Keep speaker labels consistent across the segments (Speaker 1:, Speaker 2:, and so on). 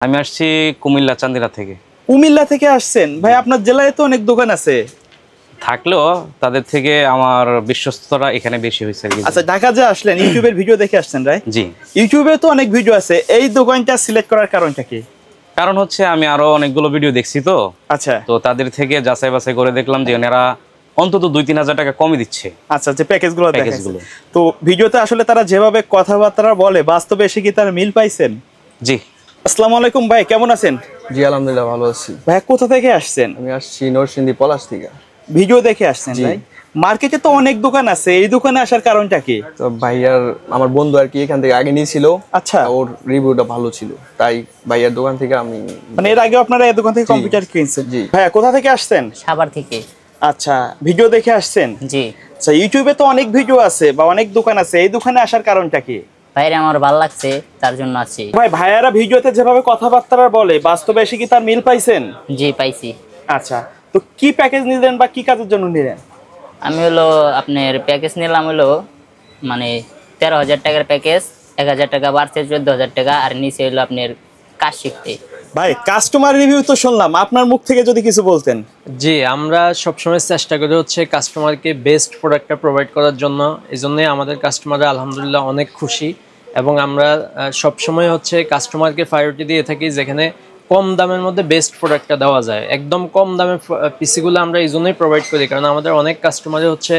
Speaker 1: আমি আসছি কুমিল্লা চান্দিনা থেকে।
Speaker 2: কুমিল্লা থেকে আসছেন ভাই? আপনার জেলায় তো অনেক দোকান আছে,
Speaker 1: থাকলেও তাদের থেকে আমার বিশ্বস্ততা এখানে বেশি হয়েছে।
Speaker 2: আচ্ছা, ঢাকা যে আসলেন ইউটিউবের ভিডিও দেখে আসছেন রাইট?
Speaker 1: জি।
Speaker 2: ইউটিউবে তো অনেক ভিডিও আছে, এই দোকানটা সিলেক্ট করার কারণটা কি?
Speaker 1: কারণ হচ্ছে আমি আরো অনেকগুলো ভিডিও দেখছি তো।
Speaker 2: আচ্ছা,
Speaker 1: তো তাদের থেকে যাচাই বাছাই করে দেখলাম যে এনারা অন্তত 2-3 হাজার টাকা কমই দিচ্ছে।
Speaker 2: আচ্ছা, যে প্যাকেজগুলো
Speaker 1: প্যাকেজগুলো।
Speaker 2: তো ভিডিওতে আসলে তারা যেভাবে কথাবার্তা বলে বাস্তবে এসে কি তারা মিল পাইছেন?
Speaker 1: জি।
Speaker 2: আসসালামু আলাইকুম ভাই, কেমন আছেন?
Speaker 3: জি আলহামদুলিল্লাহ ভালো আছি।
Speaker 2: ভাই কোথা থেকে আসছেন?
Speaker 3: আমি আসছি নরসিংদী পলাশ থেকে।
Speaker 2: ভিডিও দেখে আসছেন ভাই? মার্কেটে তো অনেক দোকান আছে, এই দোকানে আসার কারণটা কি?
Speaker 3: তো ভাইয়ার আমার বন্ধু আর কি এখান থেকে আগে নিয়েছিল।
Speaker 2: আচ্ছা,
Speaker 3: ওর রিভিউটা ভালো ছিল, তাই ভাইয়ার দোকান থেকে আমি
Speaker 2: মানে এর আগে আপনারা এই দোকান থেকে কম্পিউটার কিনছেন?
Speaker 3: জি।
Speaker 2: ভাইয়া কোথা থেকে আসছেন?
Speaker 4: সাভার থেকে।
Speaker 2: আচ্ছা, ভিডিও দেখে আসছেন?
Speaker 4: জি।
Speaker 2: আচ্ছা, ইউটিউবে তো অনেক ভিডিও আছে বা অনেক দোকান আছে, এই দোকানে আসার কারণটা কি?
Speaker 4: ভাইরে আমার ভালো লাগছে তার জন্য আছি।
Speaker 2: ভাই ভাইয়ারা ভিডিওতে যেভাবে কথাবার্তা বলে বাস্তবে এসে কি তার মিল পাইছেন?
Speaker 4: জি পাইছি।
Speaker 2: আচ্ছা, তো কি প্যাকেজ নিলেন বা কি কাজের জন্য নিলেন?
Speaker 4: আমি হলো আপনার প্যাকেজ নিলাম হলো মানে 13,000 টাকার প্যাকেজ, 1,000 টাকা বাড়ছে 14,000 টাকা, আর নিচে হলো আপনার কাজ শিখতে।
Speaker 2: ভাই কাস্টমার রিভিউ তো শুনলাম, আপনার মুখ থেকে যদি কিছু বলতেন।
Speaker 5: জি, আমরা সবসময় চেষ্টা করি হচ্ছে কাস্টমারকে বেস্ট প্রোডাক্টটা প্রোভাইড করার জন্য। এই জন্যই আমাদের কাস্টমাররা আলহামদুলিল্লাহ অনেক খুশি, এবং আমরা সবসময় হচ্ছে কাস্টমারকে প্রায়োরিটি দিয়ে থাকি যেখানে কম দামের মধ্যে বেস্ট প্রোডাক্টটা দেওয়া যায়। একদম কম দামের পিসিগুলো আমরা এই জন্যই প্রোভাইড করি কারণ আমাদের অনেক কাস্টমারে হচ্ছে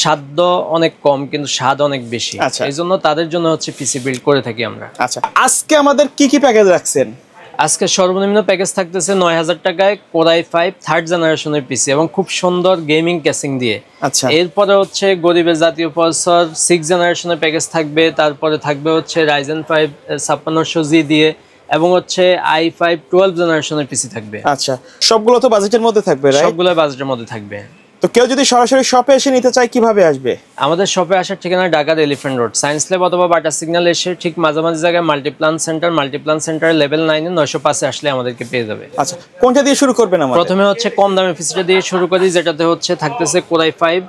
Speaker 5: সাধ্য অনেক কম কিন্তু স্বাদ অনেক বেশি।
Speaker 2: আচ্ছা।
Speaker 5: এই জন্য তাদের জন্য হচ্ছে পিসি বিল্ড করে থাকি আমরা।
Speaker 2: আচ্ছা, আজকে আমাদের কি কি প্যাকেজ রাখছেন?
Speaker 5: আজকে সর্বনিম্ন প্যাকেজ থাকতেছে 9,000 টাকায় কোরাই 5 থার্ড জেনারেশনের পিসি এবং খুব সুন্দর গেমিং ক্যাসিং দিয়ে।
Speaker 2: আচ্ছা,
Speaker 5: এরপরে হচ্ছে গরিবের জাতীয় প্রসেসর 6 জেনারেশনের প্যাকেজ থাকবে, তারপরে থাকবে হচ্ছে রাইজেন 5 5600G দিয়ে, এবং হচ্ছে i5 12 জেনারেশনের পিসি থাকবে।
Speaker 2: আচ্ছা, সবগুলো তো বাজেটের মধ্যে থাকবে রাইট?
Speaker 5: সবগুলো বাজেটের মধ্যে থাকবে।
Speaker 2: তো কেউ যদি সরাসরি শপে এসে নিতে চায় কিভাবে আসবে?
Speaker 5: আমাদের শপে আসার ঠিকানা ঢাকার এলিফ্যান্ট রোড সায়েন্স ল্যাব অথবা বাটা সিগন্যাল এসে ঠিক মাঝামাঝি জায়গায় মাল্টিপ্লান সেন্টার লেভেল 9 905 আসলে আমাদেরকে পেয়ে যাবে।
Speaker 2: আচ্ছা, কোনটা দিয়ে শুরু করবেন? আমরা
Speaker 5: প্রথমে হচ্ছে কম দামের পিসিটা দিয়ে শুরু করি, যেটাতে হচ্ছে থাকতেছে কোরাই 5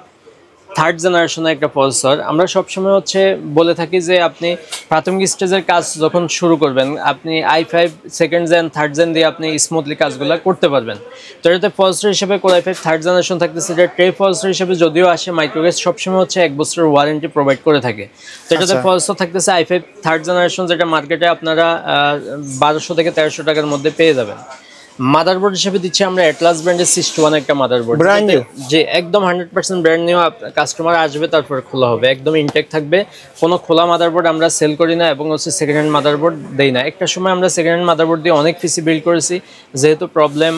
Speaker 5: থার্ড জেনারেশনের একটা প্রসেসর। আমরা সবসময় হচ্ছে বলে থাকি যে আপনি প্রাথমিক স্টেজের কাজ যখন শুরু করবেন আপনি i5 second gen third gen দিয়ে আপনি স্মুথলি কাজগুলো করতে পারবেন। তো এটাতে প্রসেসর হিসেবে কোরাই 5 থার্ড জেনারেশন থাকতেছে, এটা ট্রে প্রসেসর হিসেবে যদিও আসে, মাইক্রোগেস সবসময় হচ্ছে 1 বছরের ওয়ারেন্টি প্রোভাইড করে থাকে। তো এটাতে প্রসেসর থাকতেছে i5 থার্ড জেনারেশন, যেটা মার্কেটে আপনারা 1200 থেকে 1300 টাকার মধ্যে পেয়ে যাবেন। মাদারবোর্ড হিসেবে দিচ্ছি আমরা অ্যাটলাস ব্র্যান্ডের 61 একটা মাদারবোর্ড,
Speaker 2: ব্র্যান্ড নিউ।
Speaker 5: যে একদম 100% ব্র্যান্ড নিউ। কাস্টমার আসবে তারপর খোলা হবে, একদম ইনটেক থাকবে। কোনো খোলা মাদারবোর্ড আমরা সেল করি না, এবং হচ্ছে সেকেন্ড হ্যান্ড মাদারবোর্ড দেই না। একটা সময় আমরা সেকেন্ড হ্যান্ড মাদারবোর্ড দিয়ে অনেক পিসি বিল্ড করেছি, যেহেতু প্রবলেম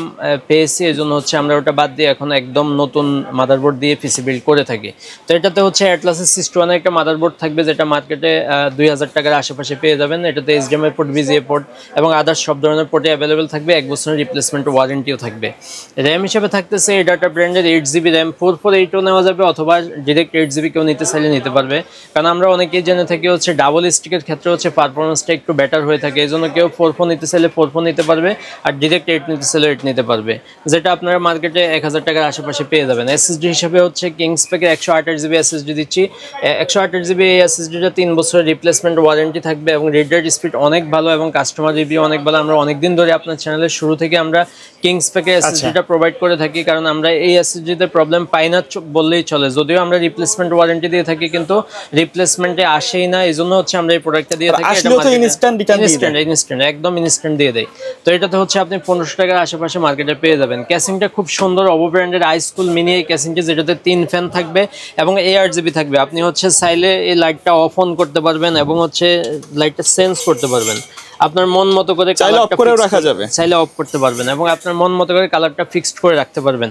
Speaker 5: পেয়েছি এই জন্য হচ্ছে আমরা ওটা বাদ দিয়ে এখন একদম নতুন মাদারবোর্ড দিয়ে পিসি বিল্ড করে থাকি। তো এটাতে হচ্ছে অ্যাটলাসের 61 একটা মাদারবোর্ড থাকবে, যেটা মার্কেটে 2,000 টাকার আশেপাশে পেয়ে যাবেন। এটাতে HDMI পোর্ট, VGA পোর্ট এবং আদার্স সব ধরনের পোর্টে অ্যাভেলেবেল থাকবে, 1 বছরের রিপ্লেসমেন্ট ওয়ারেন্টিও থাকবে। র্যাম হিসেবে থাকতেছে এই ডাটা ব্র্যান্ডের 8GB র্যাম, 448ও নেওয়া যাবে, অথবা ডিরেক্ট 8GB কেউ নিতে চাইলে নিতে পারবে। কারণ আমরা অনেকেই জেনে থাকি হচ্ছে ডাবল স্টিকের ক্ষেত্রে হচ্ছে পারফরমেন্সটা একটু বেটার হয়ে থাকে, এই জন্য কেউ 4 নিতে চাইলে 4 নিতে পারবে, আর ডিরেক্ট 8 নিতে চাইলে 8 নিতে পারবে, যেটা আপনারা মার্কেটে 1,000 টাকার আশেপাশে পেয়ে যাবেন। এসএসডি হিসেবে হচ্ছে কিংসপেকের 128GB এসএসডি দিচ্ছি। 128GB এই এসএসডিটা 3 বছরের রিপ্লেসমেন্ট ওয়ারেন্টি থাকবে, এবং রিড রাইট স্পিড অনেক ভালো এবং কাস্টমার রিভিউ অনেক ভালো। আমরা অনেকদিন ধরে আপনার চ্যানেলের শুরু থেকে আমরা কিংসপেকে এসএসডিটা প্রোভাইড করে থাকি, কারণ আমরা এই এসএসডিতে প্রবলেম পাই না বললেই চলে। যদিও আমরা রিপ্লেসমেন্ট ওয়ারেন্টি দিয়ে থাকি কিন্তু রিপ্লেসমেন্টে আসেই না, এই জন্য হচ্ছে আমরা এই প্রোডাক্টটা দিয়ে থাকি। ইনস্ট্যান্ট একদম ইনস্ট্যান্ট দিয়ে দেয়। তো এটাতে হচ্ছে আপনি 1500 টাকার আশেপাশে মার্কেটে পেয়ে যাবেন। ক্যাসিংটা খুব সুন্দর ওভো ব্র্যান্ডের iSchool মিনি এই ক্যাসিংটা, যেটাতে 3 ফ্যান থাকবে এবং ARGB থাকবে। আপনি হচ্ছে চাইলে এই লাইটটা অফ অন করতে পারবেন এবং হচ্ছে লাইটটা সেন্স করতে পারবেন। আপনার মন মতো করে
Speaker 2: চাইলে অফ করেও রাখা যাবে,
Speaker 5: চাইলে অফ করতে পারবেন, এবং আপনার মন মতো করে কালারটা ফিক্সড করে রাখতে পারবেন।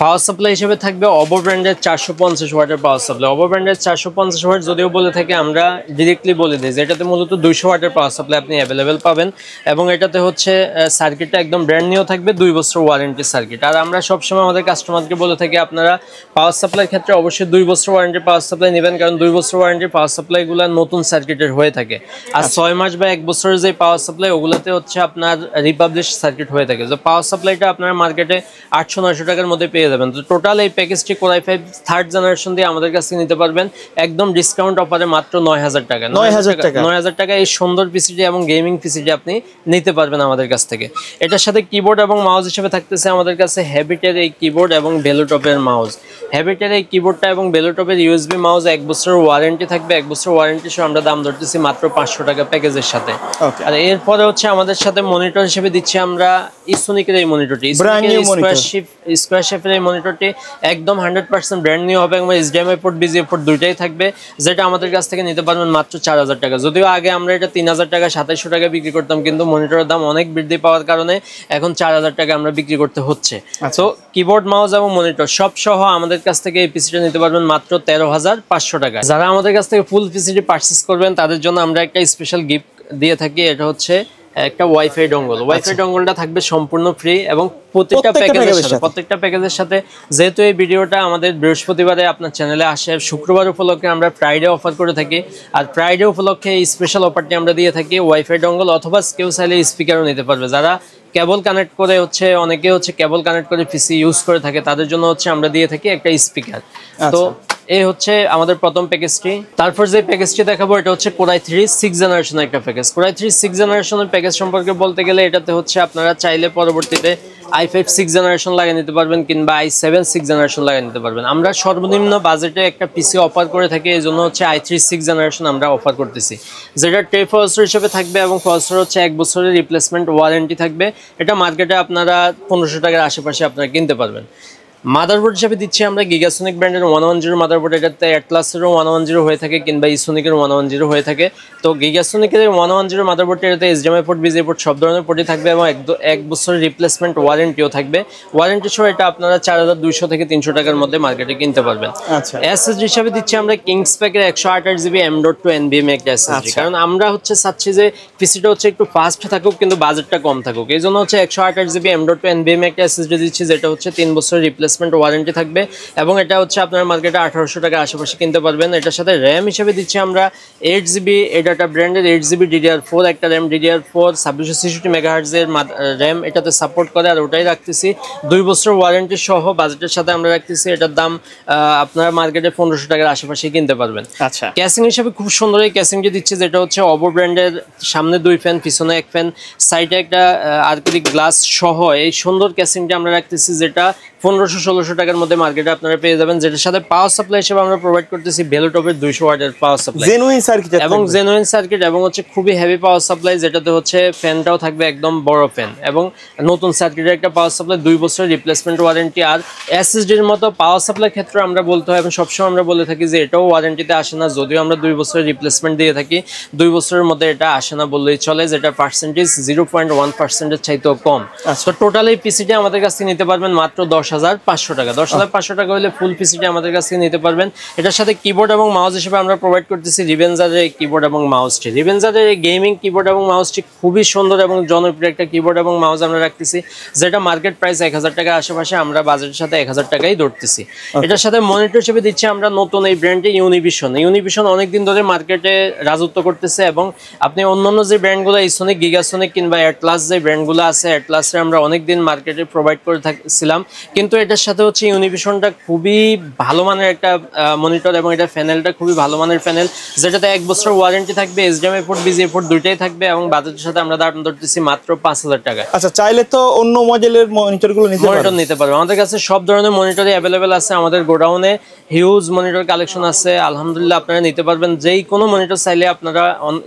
Speaker 5: পাওয়ার সাপ্লাই হিসেবে থাকবে ওভো ব্র্যান্ডের 450 ওয়াটের পাওয়ার সাপ্লাই। ওভো ব্র্যান্ডের 450 ওয়াট যদিও বলে থাকে, আমরা ডিরেক্টলি বলে দিই যে এটাতে মূলত 200 ওয়াটের পাওয়ার সাপ্লাই আপনি অ্যাভেলেবেল পাবেন, এবং এটাতে হচ্ছে সার্কিটটা একদম ব্র্যান্ড নিউ থাকবে, 2 বছর ওয়ারেন্টি সার্কিট। আর আমরা সবসময় আমাদের কাস্টমারকে বলে থাকি আপনারা পাওয়ার সাপ্লাইয়ের ক্ষেত্রে অবশ্যই 2 বছর ওয়ারেন্টির পাওয়ার সাপ্লাই নেবেন, কারণ 2 বছর ওয়ারেন্টির পাওয়ার সাপ্লাইগুলো নতুন সার্কিটের হয়ে থাকে। আর 6 মাস বা 1 বছরের যে পাওয়ার সাপ্লাই ওগুলোতে হচ্ছে আপনার রিপাবলিশ সার্কিট হয়ে থাকে। তো পাওয়ার সাপ্লাইটা আপনার মার্কেটে 800-900 টাকার মধ্যে পেয়ে যাবেন। তো টোটাল এই প্যাকেজটি কোর i5 থার্ড জেনারেশন দিয়ে আমাদের কাছ থেকে নিতে পারবেন একদম ডিসকাউন্ট অফারে মাত্র 9000 টাকা।
Speaker 2: 9000 টাকা
Speaker 5: 9000 টাকা এই সুন্দর পিসিটি এবং গেমিং পিসিটি আপনি নিতে পারবেন আমাদের কাছ থেকে। এটার সাথে কিবোর্ড এবং মাউস হিসেবে থাকতেছে আমাদের কাছে হ্যাবিটের এই কিবোর্ড এবং ভেলোটপের মাউস। হ্যাবিটের এই কিবোর্ডটা এবং ভেলোটপের ইউএসবি মাউস 1 বছরের ওয়ারেন্টি থাকবে। 1 বছর ওয়ারেন্টি সহ আমরা দাম ধরতেছি মাত্র 500 টাকা প্যাকেজের সাথে। আর এরপরে হচ্ছে আমাদের সাথে মনিটর হিসেবে দিচ্ছি আমরা ইসোনিকের এই মনিটরটি, স্কয়ার শেপের এই মনিটরটি একদম 100% ব্র্যান্ড নিউ হবে এবং এইচডিএমআই পোর্ট বিজিএ পোর্ট দুইটাই থাকবে, যেটা আমাদের কাছ থেকে নিতে পারবেন মাত্র 4000 টাকা। যদিও আগে আমরা এটা 3000 টাকা 2700 টাকা বিক্রি করতাম, কিন্তু মনিটরের দাম অনেক বৃদ্ধি পাওয়ার কারণে এখন 4000 টাকা আমরা বিক্রি করতে হচ্ছে। তো কিবোর্ড মাউস এবং মনিটর সব সহ আমাদের কাছ থেকে এই পিসিটা নিতে পারবেন মাত্র 13500 টাকা। যারা আমাদের কাছ থেকে ফুল পিসিটি পারচেজ করবেন তাদের জন্য আমরা একটা স্পেশাল গিফট দিয়ে থাকি, এটা হচ্ছে একটা ওয়াইফাই ডঙ্গল। ওয়াইফাই ডঙ্গলটা থাকবে সম্পূর্ণ ফ্রি এবং প্রত্যেকটা প্যাকেজের সাথে, যেহেতু এই ভিডিওটা আমাদের বৃহস্পতিবারে আপনার চ্যানেলে আসে, শুক্রবার উপলক্ষে আমরা ফ্রাইডে অফার করে থাকি। আর ফ্রাইডে উপলক্ষে এই স্পেশাল অফারটি আমরা দিয়ে থাকি ওয়াইফাই ডঙ্গল, অথবা কেউ চাইলে স্পিকারও নিতে পারবে। যারা কেবল কানেক্ট করে হচ্ছে, অনেকে হচ্ছে কেবল কানেক্ট করে পিসি ইউজ করে থাকে, তাদের জন্য হচ্ছে আমরা দিয়ে থাকি একটা স্পিকার। তো এই হচ্ছে আমাদের প্রথম প্যাকেজটি। তারপর যে প্যাকেজটি দেখাবো এটা হচ্ছে কোর i3 6th জেনারেশনের একটা প্যাকেজ। কোর i3 6th জেনারেশনের প্যাকেজ সম্পর্কে বলতে গেলে এটাতে হচ্ছে আপনারা চাইলে পরবর্তীতে i5 6th জেনারেশন লাগিয়ে নিতে পারবেন কিংবা i7 6th জেনারেশন লাগিয়ে নিতে পারবেন। আমরা সর্বনিম্ন বাজেটে একটা পিসি অফার করে থাকি, এই জন্য হচ্ছে i3 6th জেনারেশন আমরা অফার করতেছি, যেটা টে প্রসেসর হিসেবে থাকবে এবং প্রসেসর হচ্ছে 1 বছরের রিপ্লেসমেন্ট ওয়ারেন্টি থাকবে। এটা মার্কেটে আপনারা 1500 টাকার আশেপাশে আপনারা কিনতে পারবেন। মাদারবোর্ড হিসেবে দিচ্ছি আমরা গিগাসোনিক ব্র্যান্ডের 110 মাদারবোর্ড। এটাতে অ্যাটলাসেরও 110 হয়ে থাকে কিংবা ইসোনিকের 110 হয়ে থাকে। তো গিগাসোনিকের 110 মাদারবোর্ডটা এটাতে এইচডিএমআই পোর্ট বিজিএ পোর্ট সব ধরনের পোর্টই থাকবে এবং 1 বছরের রিপ্লেসমেন্ট ওয়ারেন্টিও থাকবে। ওয়ারেন্টি সহ এটা আপনারা 4200 থেকে 300 টাকার মধ্যে মার্কেটে কিনতে পারবেন। আচ্ছা, এসএসডি হিসেবে দিচ্ছি আমরা কিংস প্যাকের 128GB M.2 NVMe একটা এসএসডি। কারণ আমরা হচ্ছে চাচ্ছি যে পিসিটা হচ্ছে একটু ফাস্ট থাকুক কিন্তু বাজেটটা কম থাকুক, এই জন্য হচ্ছে 128GB M.2 NVMe একটা এসএসডি দিচ্ছি, যেটা হচ্ছে 3 বছরের রিপ্লেসমেন্ট ওয়ারেন্টি থাকবে এবং এটা হচ্ছে আপনার মার্কেটে 1800 টাকা আশেপাশে কিনতে পারবেন। এটার সাথে র্যাম হিসেবে দিচ্ছি আমরা 8GB এডাটা ব্র্যান্ডের 8GB DDR4 একটা র্যাম, DDR4 2666 মেগাহার্টজ এর র্যাম এটাতে সাপোর্ট করে, আর ওটাই রাখতেছি 2 বছর ওয়ারেন্টি সহ বাজেটের সাথে আমরা রাখতেছি। এটার দাম আপনার মার্কেটে 1500 টাকার আশেপাশে কিনতে পারবেন। আচ্ছা, ক্যাসিং হিসেবে খুব সুন্দর এই ক্যাসিংটি দিচ্ছি, যেটা হচ্ছে অবো ব্র্যান্ডের, সামনে 2 ফ্যান পিছনে 1 ফ্যান, সাইডে একটা আর্কিলিক গ্লাস সহ এই সুন্দর ক্যাসিংটি আমরা রাখতেছি, যেটা 1500-1600 টাকার মধ্যে মার্কেটে আপনারা পেয়ে যাবেন। যেটার সাথে পাওয়ার সাপ্লাই হিসেবে আমরা প্রোভাইড করতেছি ভেলোটপের 200 ওয়াটের পাওয়ার সাপ্লাই, জেনুইন সার্কিট এবং হচ্ছে খুবই হেভি পাওয়ার সাপ্লাই, যেটাতে হচ্ছে ফ্যানটাও থাকবে একদম বড় ফ্যান এবং নতুন সার্কিটের একটা পাওয়ার সাপ্লাই, 2 বছরের রিপ্লেসমেন্ট ওয়ারেন্টি। আর এসএসডির মতো পাওয়ার সাপ্লাই ক্ষেত্রে আমরা বলতে হয় এবং সবসময় আমরা বলে থাকি যে এটাও ওয়ারেন্টিতে আসে না, যদিও আমরা 2 বছরের রিপ্লেসমেন্ট দিয়ে থাকি, 2 বছরের মধ্যে এটা আসে না বললেই চলে, যেটা পার্সেন্টেজ 0.1% চাইতেও কম। তো টোটাল এই পিসিটি আমাদের কাছ থেকে নিতে পারবেন মাত্র 10,500 টাকা। 10,500 টাকা হলে ফুল পিসিটি আমাদের কাছ থেকে নিতে পারবেন। এটার সাথে কিবোর্ড এবং মাউস হিসেবে আমরা প্রোভাইড করতেছি রিভেঞ্জারের কিবোর্ড এবং মাউসটি। রিভেঞ্জারের এই গেমিং কিবোর্ড এবং মাউসটি খুবই সুন্দর এবং জনপ্রিয় একটা কিবোর্ড এবং মাউস আমরা রাখতেছি, যেটা মার্কেট প্রাইস 1000 টাকার আশেপাশে, আমরা বাজেটের সাথে 1000 টাকাই ধরতেছি। এটার সাথে মনিটর হিসেবে দিচ্ছি আমরা নতুন এই ব্র্যান্ডে ইউনিভিশন অনেকদিন ধরে মার্কেটে রাজত্ব করতেছে এবং আপনি অন্যান্য যে ব্র্যান্ডগুলো ইসোনিক, গিগাসোনিক কিংবা অ্যাটলাস যে ব্র্যান্ডগুলো আছে, অ্যাটলাসে আমরা অনেকদিন মার্কেটে প্রোভাইড করে থাকছিলাম, কিন্তু এটার সাথে হচ্ছে ইউনিভিশনটা খুবই ভালো মানের একটা মনিটর এবং এটা প্যানেলটা খুবই ভালো মানের প্যানেল, যেটাতে 1 বছর ওয়ারেন্টি থাকবে, এইচডিএমআই পোর্ট বিজিএ পোর্ট দুইটাই থাকবে এবং বাজেটের সাথে আমরা দাম ধরতেছি মাত্র 5000 টাকা।
Speaker 2: আচ্ছা, চাইলে তো অন্য মডেলের মনিটরগুলো নিতে পারবে। আমাদের কাছে সব ধরনের মনিটরই অ্যাভেলেবেল আছে, আমাদের গোডাউনে হিউজ মনিটর কালেকশন আছে, আলহামদুলিল্লাহ আপনারা নিতে পারবেন। যেই কোনো মনিটর চাইলে আপনারা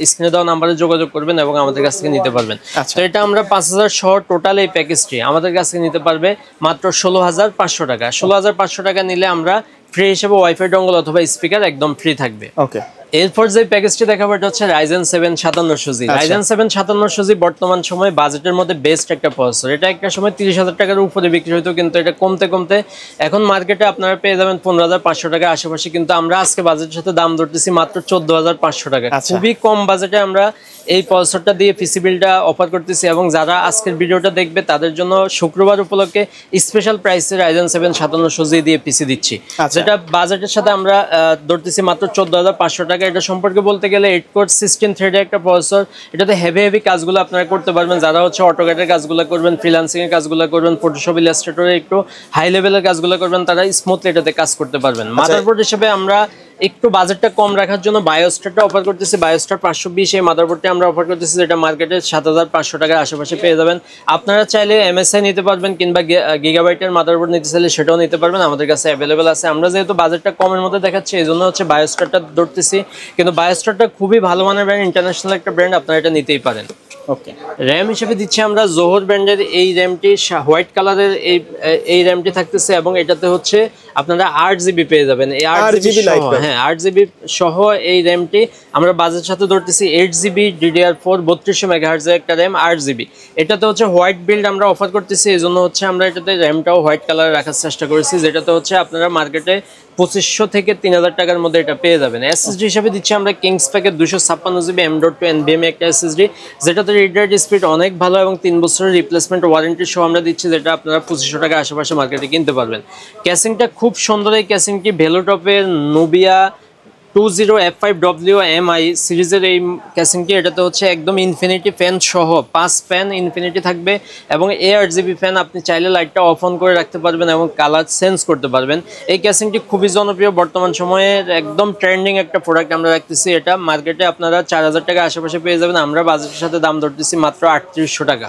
Speaker 2: স্ক্রিনে দেওয়া নাম্বারে যোগাযোগ করবেন এবং আমাদের কাছ থেকে নিতে পারবেন। তো এটা আমরা 5000 সহ টোটাল এই প্যাকেজটি আমাদের কাছ থেকে নিতে পারবে মাত্র 16500 টাকা। 16500 টাকা নিলে আমরা ফ্রি হিসেবে ওয়াইফাই ডঙ্গল অথবা স্পিকার একদম ফ্রি থাকবে। ওকে, এরপর যে প্যাকেজটি দেখাবো এটা হচ্ছে Ryzen 7 5700G। Ryzen 7 5700G বর্তমান সময়ে বাজেটের মধ্যে বেস্ট একটা প্রসেসর। এটা একটা সময় 30,000 টাকার উপরে বিক্রি হতো, কিন্তু এটা কমতে কমতে এখন মার্কেটে আপনারা পেয়ে যাবেন 15,500 টাকা আশেপাশে, কিন্তু আমরা আজকে বাজেটের সাথে দাম ধরতেছি মাত্র 14,500 টাকা। খুবই কম বাজেটে আমরা এই প্রসেসরটা দিয়ে পিসি বিলটা অফার করতেছি এবং যারা আজকের ভিডিওটা দেখবে তাদের জন্য শুক্রবার উপলক্ষে স্পেশাল প্রাইসে Ryzen 7 5700G দিয়ে পিসি দিচ্ছি, যেটা বাজেটের সাথে আমরা ধরতেছি মাত্র 14,500 টাকা। এটা সম্পর্কে বলতে গেলে 8 কোর 16 থ্রেডের একটা প্রসেসর। এটাতে হেভি কাজগুলো আপনারা করতে পারবেন, যারা হচ্ছে অটোক্যাডের কাজগুলো করবেন, ফ্রিল্যান্সিং এর কাজগুলো করবেন, ফটোশপ ইলাস্ট্রেটরে একটু হাই লেভেলের কাজগুলো করবেন, তারা স্মুথলি এটাতে কাজ করতে পারবেন। মাদারবোর্ড হিসেবে আমরা একটু বাজেটটা কম রাখার জন্য বায়োস্টারটা অফার করতেছি। বায়োস্টার 520 এই মাদারবোর্ডটি আমরা অফার করতেছি, যেটা মার্কেটে 7500 টাকার আশেপাশে পেয়ে যাবেন। আপনারা চাইলে MSI নিতে পারবেন কিংবা গিগাবাইটের মাদারবোর্ড নিতে চাইলে সেটাও নিতে পারবেন, আমাদের কাছে অ্যাভেলেবেল আছে। আমরা যেহেতু বাজেটটা কমের মধ্যে দেখাচ্ছি এই জন্য হচ্ছে বায়োস্টারটা ধরতেছি, কিন্তু বায়োস্টারটা খুবই ভালো মানের ব্র্যান্ড, ইন্টারন্যাশনাল একটা ব্র্যান্ড, আপনারা এটা নিতেই পারেন।
Speaker 1: ওকে,
Speaker 2: র্যাম হিসেবে দিচ্ছি আমরা জোহর ব্র্যান্ডের এই র্যামটি, হোয়াইট কালারের এই র্যামটি থাকতেছে এবং এটাতে হচ্ছে আপনারা 8GB পেয়ে যাবেন। এই 8GB সহ, হ্যাঁ 8GB সহ এই র্যামটি আমরা বাজেটের সাথে ধরতেছি 8GB DDR4 3200 MHz এর একটা র্যাম 8GB। এটাতে হচ্ছে হোয়াইট বিল্ড আমরা অফার করতেছি, এই জন্য হচ্ছে আমরা এটাতে র্যামটাও হোয়াইট কালারে রাখার চেষ্টা করেছি, যেটাতে হচ্ছে আপনারা মার্কেটে 2500 থেকে 3000 টাকার মধ্যে এটা পেয়ে যাবেন। SSD হিসেবে দিচ্ছি আমরা কিংস প্যাকের 256GB M.2 NVMe একটা SSD, যেটাতে রিড রাইট স্পিড অনেক ভালো এবং 3 বছরের রিপ্লেসমেন্ট ওয়ারেন্টি সহ আমরা দিচ্ছি, যেটা আপনারা 2500 টাকা আশেপাশে মার্কেটে কিনতে পারবেন। ক্যাসিংটা খুব সুন্দর, এই ক্যাসিংটি ভেলোটপের নুবিয়া 20F5WMI সিরিজের এই ক্যাসিংটি। এটাতে হচ্ছে একদম ইনফিনিটি ফ্যান সহ 5 ফ্যান ইনফিনিটি থাকবে এবং ARGB ফ্যান, আপনি চাইলে লাইটটা অফ অন করে রাখতে পারবেন এবং কালার চেঞ্জ করতে পারবেন। এই ক্যাসিংটি খুবই জনপ্রিয়, বর্তমান সময়ে একদম ট্রেন্ডিং একটা প্রোডাক্ট আমরা রাখতেছি। এটা মার্কেটে আপনারা 4000 টাকা আশেপাশে পেয়ে যাবেন, আমরা বাজেটের সাথে দাম ধরতেছি মাত্র 3800 টাকা।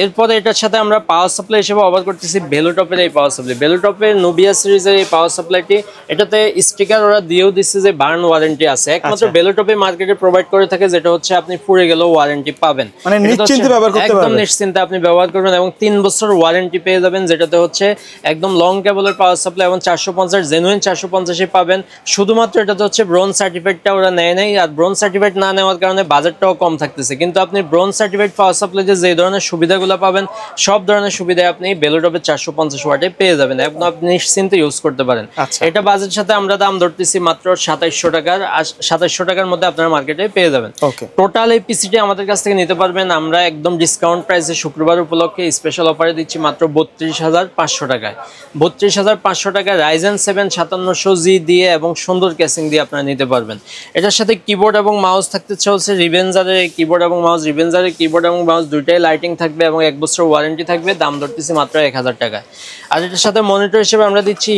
Speaker 2: এরপরে এটার সাথে আমরা পাওয়ার সাপ্লাই হিসেবে অফার করতেছি ভেলোটপের এই পাওয়ার সাপ্লাই। ভেলোটপের নোবিয়া সিরিজের এই পাওয়ার সাপ্লাইটি, এটাতে স্টিকার ওরা দিয়েও দিচ্ছে যে বার্ন ওয়ারেন্টি আছে, একমাত্র ভেলোটপে মার্কেটে প্রোভাইড করে থাকে, যেটা হচ্ছে আপনি পুড়ে গেলেও ওয়ারেন্টি পাবেন,
Speaker 6: মানে নিশ্চিন্তে ব্যবহার করতে পারবেন,
Speaker 2: একদম নিশ্চিন্তে আপনি ব্যবহার করবেন এবং 3 বছর ওয়ারেন্টি পেয়ে যাবেন, যেটাতে হচ্ছে একদম লং কেবলের পাওয়ার সাপ্লাই এবং 450 জেনুইন 450 পাবেন। শুধুমাত্র এটাতে হচ্ছে ব্রোঞ্জ সার্টিফিকেটটা ওরা নেয় নাই, আর ব্রোঞ্জ সার্টিফিকেট না নেওয়ার কারণে বাজেটটাও কম থাকতেছে, কিন্তু আপনি ব্রোঞ্জ সার্টিফিকেট পাওয়ার সাপ্লাইতে যে ধরনের সুবিধাগুলো পাবেন সব ধরনের সুবিধা আপনি ভেলোটপের 450 ওয়াটে পেয়ে যাবেন, একদম আপনি নিশ্চিন্তে ইউজ করতে পারেন। এটা বাজেটের সাথে আমরা দাম ধরতেছি মাত্র 2700 টাকার, 2700 টাকার মধ্যে আপনারা মার্কেটে পেয়ে যাবেন। টোটাল এই পিসিটি আমাদের কাছ থেকে নিতে পারবেন আমরা একদম ডিসকাউন্ট প্রাইসে শুক্রবার উপলক্ষে স্পেশাল অফারে দিচ্ছি মাত্র 32500 টাকায়। 32500 টাকায় Ryzen 7 5700G দিয়ে এবং সুন্দর ক্যাসিং দিয়ে আপনারা নিতে পারবেন। এটার সাথে কিবোর্ড এবং মাউস থাকতে হচ্ছে রিভেঞ্জারের কিবোর্ড এবং মাউস, রিভেঞ্জারের কিবোর্ড এবং মাউস দুইটাই লাইটিং থাকবে এবং 1 বছর ওয়ারেন্টি থাকবে, দাম ধরতেছি মাত্র 1000 টাকায়। আর এটার সাথে মনিটর হিসেবে আমরা দিচ্ছি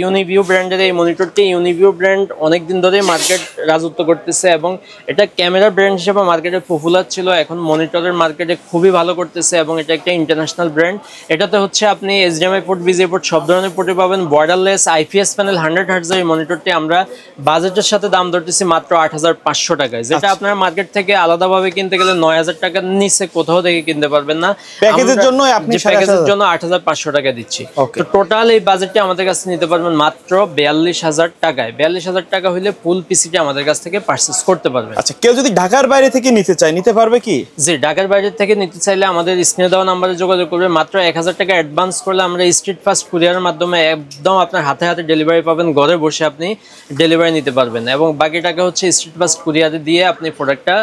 Speaker 2: ইউনিভিউ ব্র্যান্ডের এই মনিটরটি। ইউনিভিউ ব্র্যান্ড অনেকদিন ধরে মার্কেট রাজত্ব করতেছে এবং এটা ক্যামেরা ব্র্যান্ড হিসেবে মার্কেটে পপুলার ছিল, এখন মনিটরের মার্কেটে খুবই ভালো করতেছে এবং এটা একটা ইন্টারন্যাশনাল ব্র্যান্ড। এটাতে হচ্ছে আপনি HDMI পোর্ট, VGA পোর্ট সব ধরনের পোর্টে পাবেন, বর্ডারলেস IPS প্যানেল 100 Hz এই মনিটরটি আমরা বাজেটের সাথে দাম ধরতেছি মাত্র 8500 টাকায়, যেটা আপনারা মার্কেট থেকে আলাদাভাবে কিনতে গেলে 9000 টাকার নিচে কোথাও থেকে কিনতে পারবেন না।
Speaker 6: প্যাকেজের জন্য আপনি
Speaker 2: প্যাকেজের জন্য 8500 টাকা দিচ্ছি। তো টোটাল এই বাজেটটি আমাদের কাছে নিতে পারবেন মাত্র 42000 টাকায়। 42000 টাকা হলে ফুল পিসিটি আমাদের কাছ থেকে পারচেজ করতে পারবেন।
Speaker 6: আচ্ছা, কেউ যদি ঢাকার বাইরে থেকে নিতে চায় নিতে পারবে কি?
Speaker 2: জি, ঢাকার বাইরে থেকে নিতে চাইলে আমাদের স্ক্রিনে দেওয়া নাম্বারে যোগাযোগ করবে, মাত্র 1000 টাকা অ্যাডভান্স করলে আমরা স্ট্রিট ফাস্ট কুরিয়ারের মাধ্যমে একদম আপনার হাতে হাতে ডেলিভারি পাবেন, ঘরে বসে আপনি ডেলিভারি নিতে পারবেন এবং বাকি টাকা হচ্ছে স্ট্রিট ফাস্ট কুরিয়ারে দিয়ে আপনি প্রোডাক্টটা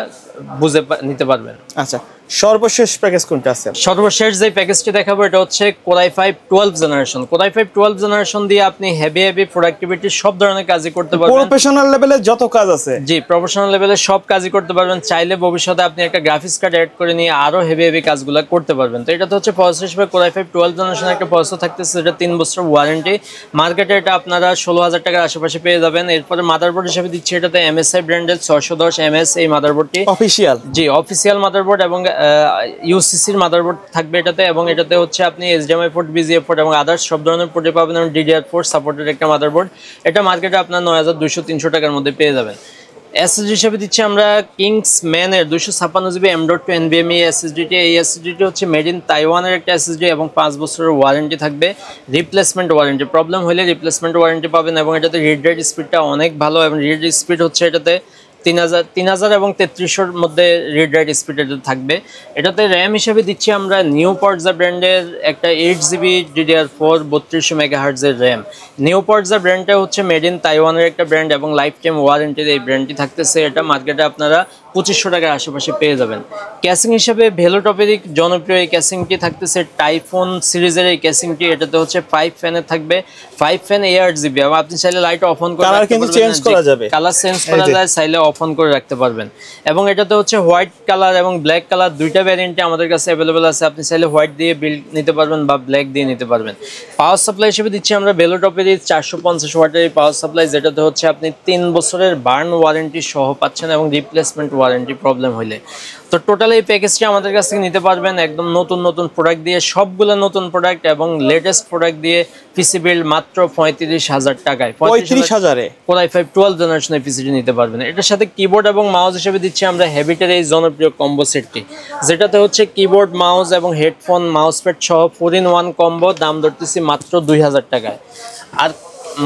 Speaker 2: বুঝে নিতে পারবেন।
Speaker 6: আচ্ছা, সর্বশেষ প্যাকেজ কোনটা আছে?
Speaker 2: সর্বশেষ যে প্যাকেজটি দেখাবো এটা হচ্ছে Core i5 12 generation. Core i5 12 generation দিয়ে আপনি হেভি প্রোডাক্টিভিটি সব ধরনের কাজই করতে পারবেন,
Speaker 6: প্রফেশনাল লেভেলে যত কাজ আছে।
Speaker 2: জি, প্রফেশনাল লেভেলে সব কাজই করতে পারবেন। চাইলে ভবিষ্যতে আপনি একটা গ্রাফিক্স কার্ড অ্যাড করে নিয়ে আরো হেভি কাজগুলো করতে পারবেন। তো এটা তো হচ্ছে প্রসেসর হিসেবে Core i5 12 জেনারেশন একটা প্রসেসর থাকতেছে, এটা 3 বছর ওয়ারেন্টি, মার্কেটে এটা আপনারা 16000 টাকার আশেপাশে পেয়ে যাবেন। এরপরে মাদারবোর্ড হিসেবে দিচ্ছি এটাতে MSI ব্র্যান্ডের 610 MS এই মাদারবোর্ডটি
Speaker 6: অফিশিয়াল,
Speaker 2: জি অফিসিয়াল মাদারবোর্ড এবং UCCর মাদারবোর্ড থাকবে এটাতে, এবং এটাতে হচ্ছে আপনি HDMI পোর্ট, VGA পোর্ট এবং আদার্স সব ধরনের পোর্টে পাবেন এবং DDR4 সাপোর্টেড একটা মাদারবোর্ড। এটা মার্কেটে আপনার 9200-300 টাকার মধ্যে পেয়ে যাবেন। SSD হিসেবে দিচ্ছি আমরা কিংস ম্যানের 256GB M.2 NVMe SSDটি। এই SSDটি হচ্ছে মেড ইন তাইওয়ানের একটা SSD এবং 5 বছরের ওয়ারেন্টি থাকবে, রিপ্লেসমেন্ট ওয়ারেন্টি, প্রবলেম হলে রিপ্লেসমেন্ট ওয়ারেন্টি পাবেন এবং এটাতে রিড রাইট স্পিডটা অনেক ভালো এবং রিড স্পিড হচ্ছে এটাতে 3000 এবং 3300-র মধ্যে রিড রাইট স্পিড থাকবে। এটাতে র্যাম হিসেবে দিচ্ছি আমরা নিউ পর্জা ব্র্যান্ডের একটা 8GB DDR4 3200 MHz এর র্যাম। নিউ পর্জা ব্র্যান্ডটা হচ্ছে মেড ইন তাইওয়ানের একটা ব্র্যান্ড এবং লাইফ টাইম ওয়ারেন্টির এই ব্র্যান্ডটি থাকতেছে। এটা মার্কেটে আপনারা 2500 টাকার আশেপাশে পেয়ে যাবেন। ক্যাসিং হিসেবে ভেলোটপেরই জনপ্রিয় এই ক্যাসিংটি থাকতেছে টাইফুন সিরিজের এই ক্যাসিংটি। এটাতে হচ্ছে 5 ফ্যানের থাকবে, 5 ফ্যান 8GB। এবং আপনি চাইলে লাইট অফ অন করে
Speaker 6: কালার কিন্তু চেঞ্জ করা যাবে,
Speaker 2: কালার চেঞ্জ করা যায়, চাইলে অফ অন করে রাখতে পারবেন। এবং এটাতে হচ্ছে হোয়াইট কালার এবং ব্ল্যাক কালার দুইটা ভ্যারিয়েন্টে আমাদের কাছে অ্যাভেলেবেল আছে। আপনি চাইলে হোয়াইট দিয়ে বিল্ড নিতে পারবেন বা ব্ল্যাক দিয়ে নিতে পারবেন। পাওয়ার সাপ্লাই হিসেবে দিচ্ছি আমরা ভেলোটপেরই 450 ওয়াটের পাওয়ার সাপ্লাই, যেটাতে হচ্ছে আপনি 3 বছরের বার্ন ওয়ারেন্টি সহ পাচ্ছেন এবং রিপ্লেসমেন্ট ওয়ারেন্টি প্রবলেম হইলে। তো টোটাল এই প্যাকেজটি আমাদের কাছ থেকে নিতে পারবেন একদম নতুন নতুন প্রোডাক্ট দিয়ে, সবগুলো নতুন প্রোডাক্ট এবং লেটেস্ট প্রোডাক্ট দিয়ে পিসি বিল্ড মাত্র 35,000 টাকায়।
Speaker 6: 35,000-এ
Speaker 2: Core i5 12 জেনারেশন পিসিটি নিতে পারবেন। এটার সাথে কিবোর্ড এবং মাউস হিসেবে দিচ্ছি আমরা হ্যাবিটের এই জনপ্রিয় কম্বো সেটটি, যেটাতে হচ্ছে কিবোর্ড, মাউস এবং হেডফোন, মাউসপ্যাড সহ 4-in-1 কম্বো, দাম ধরতেছি মাত্র 2,000 টাকায়। আর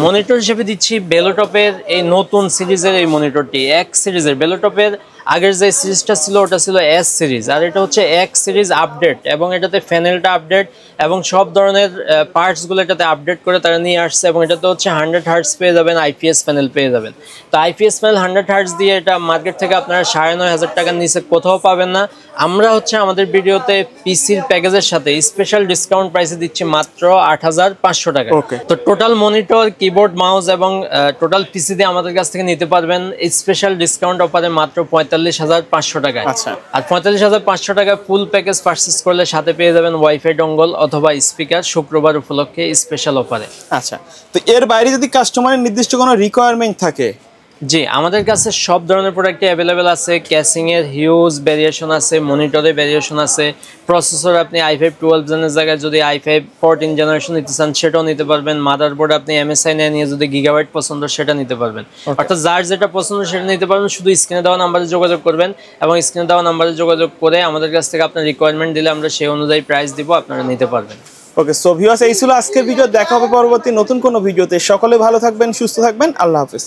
Speaker 2: মনিটর হিসেবে দিচ্ছি ভেলোটপের এই নতুন সিরিজের এই মনিটরটি, এক্স সিরিজের। ভেলোটপের আগের যে সিরিজটা ছিল ওটা ছিল এস সিরিজ, আর এটা হচ্ছে এক্স সিরিজ আপডেট। এবং এটাতে প্যানেলটা আপডেট এবং সব ধরনের পার্টসগুলো এটাতে আপডেট করে তারা নিয়ে আসছে। এবং এটাতে হচ্ছে 100 হার্টজ পেয়ে যাবেন, আইপিএস প্যানেল পেয়ে যাবেন। তো আইপিএস প্যানেল 100 হার্টজ দিয়ে এটা মার্কেট থেকে আপনারা 9,500 টাকার নিচে কোথাও পাবেন না। আমরা হচ্ছে আমাদের ভিডিওতে পিসির প্যাকেজের সাথে স্পেশাল ডিসকাউন্ট প্রাইসে দিচ্ছি মাত্র 8,500 টাকা। তো টোটাল মনিটর, কিবোর্ড, মাউস এবং টোটাল পিসি দিয়ে আমাদের কাছ থেকে নিতে পারবেন স্পেশাল ডিসকাউন্ট অফারে মাত্র 45,500 টাকায়।
Speaker 6: আচ্ছা।
Speaker 2: আর 45,500 টাকায় ফুল প্যাকেজ পারচেজ করলে সাথে পেয়ে যাবেন ওয়াইফাই ডঙ্গল অথবা স্পিকার, শুক্রবার উপলক্ষে স্পেশাল অফারে।
Speaker 6: আচ্ছা, তো এর বাইরে যদি কাস্টমারের নির্দিষ্ট কোনো রিকোয়ারমেন্ট থাকে?
Speaker 2: জি, আমাদের কাছে সব ধরনের প্রোডাক্টই অ্যাভেলেবেল আছে। ক্যাসিংয়ের হিউজ ভ্যারিয়েশন আছে, মনিটরের ভ্যারিয়েশন আছে, প্রসেসর আপনি i5 12 জেনের জায়গায় যদি i5 14 জেনারেশন নিতে চান সেটাও নিতে পারবেন। মাদারবোর্ড আপনি MSI নিয়ে যদি গিগাবাইট পছন্দ সেটা নিতে পারবেন। অর্থাৎ যার যেটা পছন্দ সেটা নিতে পারবেন। শুধু স্ক্রিনে দেওয়া নাম্বারে যোগাযোগ করবেন এবং স্ক্রিনে দেওয়া নাম্বারে যোগাযোগ করে আমাদের কাছ থেকে আপনার রিকোয়ারমেন্ট দিলে আমরা সেই অনুযায়ী প্রাইস দিব, আপনারা নিতে পারবেন।
Speaker 6: ওকে, সো ভিউয়ার্স, এই ছিল আজকের ভিডিও। দেখা হবে পরবর্তী নতুন কোনো ভিডিওতে। সকলে ভালো থাকবেন, সুস্থ থাকবেন। আল্লাহ হাফেজ।